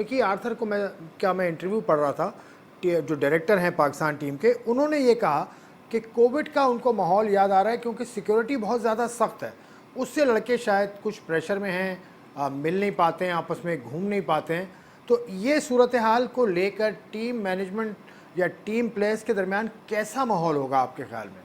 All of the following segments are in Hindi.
मिकी आर्थर को मैं इंटरव्यू पढ़ रहा था, जो डायरेक्टर हैं पाकिस्तान टीम के, उन्होंने ये कहा कि कोविड का उनको माहौल याद आ रहा है क्योंकि सिक्योरिटी बहुत ज़्यादा सख्त है। उससे लड़के शायद कुछ प्रेशर में हैं, मिल नहीं पाते हैं, आपस में घूम नहीं पाते हैं। तो ये सूरत हाल को लेकर टीम मैनेजमेंट या टीम प्लेयर्स के दरमियान कैसा माहौल होगा आपके ख्याल में?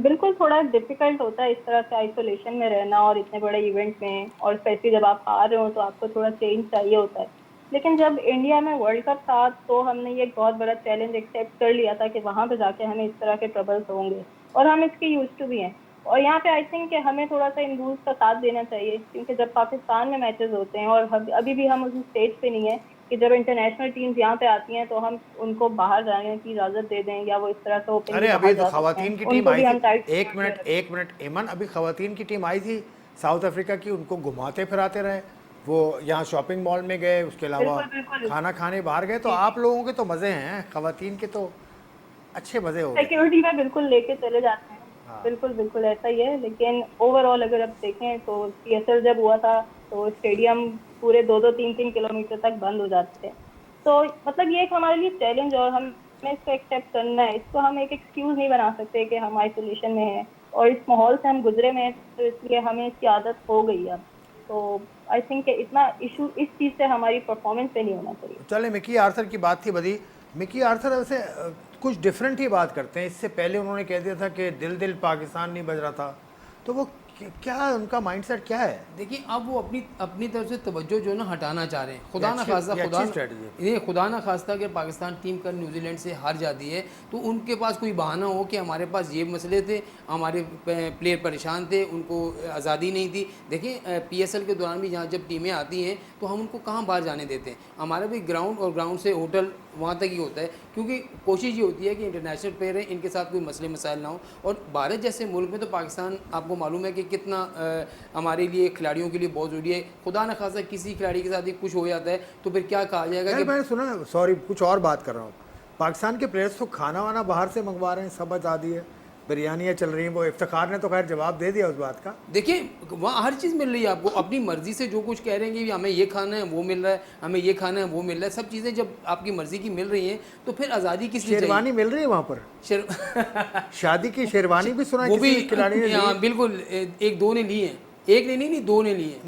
बिल्कुल थोड़ा डिफिकल्ट होता है इस तरह से आइसोलेशन में रहना और इतने बड़े इवेंट में, और स्पेशली जब आप हार रहे हो तो आपको थोड़ा चेंज चाहिए होता है। लेकिन जब इंडिया में वर्ल्ड कप था तो हमने ये बहुत बड़ा चैलेंज एक्सेप्ट कर लिया था कि वहां पे जाके हमें इस तरह के ट्रबल्स होंगे, और हम इसके यूज टू भी हैं। और यहाँ पे आई थिंक कि हमें थोड़ा सा इन रूल्स का साथ देना चाहिए, क्योंकि जब पाकिस्तान में मैचेस होते हैं और अभी भी हम उस स्टेज पे नहीं है कि जब इंटरनेशनल टीम्स यहाँ पे आती हैं तो हम उनको बाहर जाने की इजाजत दे दें या वो इस तरह से अरे ओपनली अभी बाहर तो जा सकते खवातीन हैं, की टीम उनको आई भी थी। हम टाइट। एक मिनट एमन, अभी खवातीन की टीम आई थी साउथ अफ्रीका की, उनको घुमाते फिराते रहे। वो यहाँ शॉपिंग मॉल में गए, उसके अलावा बिल्कुल बिल्कुल। खाना खाने बाहर गए। तो जी आप लोगों के तो मज़े हैं, खवातीन के तो अच्छे मज़े हो गए। सिक्योरिटी में बिल्कुल लेके चले जाते हैं। हाँ। बिल्कुल बिल्कुल ऐसा ही है, लेकिन ओवरऑल अगर आप देखें तो पीएसएल जब हुआ था तो स्टेडियम पूरे 2-2, 3-3 किलोमीटर तक बंद हो जाते थे। तो मतलब ये एक हमारे लिए चैलेंज, और हमें इसको एक्सेप्ट करना है। इसको हम एक एक्सक्यूज नहीं बना सकते कि हम आइसोलेशन में हैं और इस माहौल से हम गुजरे में हैं, तो इसलिए हमें इसकी आदत हो गई है अब। तो आई थिंक इतना इशू इस चीज़ से हमारी परफॉर्मेंस पे नहीं होना चाहिए। चले, मिकी आर्थर की बात थी बदी। मिकी आर्थर वैसे कुछ डिफरेंट ही बात करते हैं। इससे पहले उन्होंने कह दिया था कि दिल दिल पाकिस्तान नहीं बज रहा था। तो वो क्या उनका माइंडसेट क्या है? देखिए, अब वो अपनी अपनी तरफ से तवज्जो जो है ना हटाना चाह रहे हैं। खुदा ना खास्ता, खुदा ना खास्ता कि पाकिस्तान टीम कल न्यूजीलैंड से हार जाती है तो उनके पास कोई बहाना हो कि हमारे पास ये मसले थे, हमारे प्लेयर परेशान थे, उनको आज़ादी नहीं थी। देखिए, पीएसएल के दौरान भी यहाँ जब टीमें आती हैं तो हम उनको कहाँ बाहर जाने देते हैं। हमारा भी ग्राउंड और ग्राउंड से होटल वहाँ तक ही होता है, क्योंकि कोशिश ये होती है कि इंटरनेशनल प्लेयर हैं, इनके साथ कोई मसले मसाइल ना हो। और भारत जैसे मुल्क में तो पाकिस्तान, आपको मालूम है कि कितना हमारे लिए, खिलाड़ियों के लिए बहुत ज़रूरी है। खुदा न खासा किसी खिलाड़ी के साथ ही कुछ हो जाता है तो फिर क्या कहा जाएगा कि मैंने सुना, सॉरी कुछ और बात कर रहा हूँ, पाकिस्तान के प्लेयर्स तो खाना वाना बाहर से मंगवा रहे हैं, सब आज़ादी है, बिरयानियाँ चल रही हैं। वो इफ्तिखार ने तो खैर जवाब दे दिया उस बात का। देखिए, वहाँ हर चीज़ मिल रही है आपको, अपनी मर्ज़ी से जो कुछ कह रहे हैं कि हमें ये खाना है वो मिल रहा है, हमें ये खाना है वो मिल रहा है। सब चीज़ें जब आपकी मर्ज़ी की मिल रही हैं तो फिर आज़ादी किस लिए? शेरवानी मिल रही है वहाँ पर। शादी की शेरवानी भी सुना है वो भी किसी खिलाड़ी ने? बिल्कुल, एक दो ने ली है, एक ने नहीं, दो ने ली है।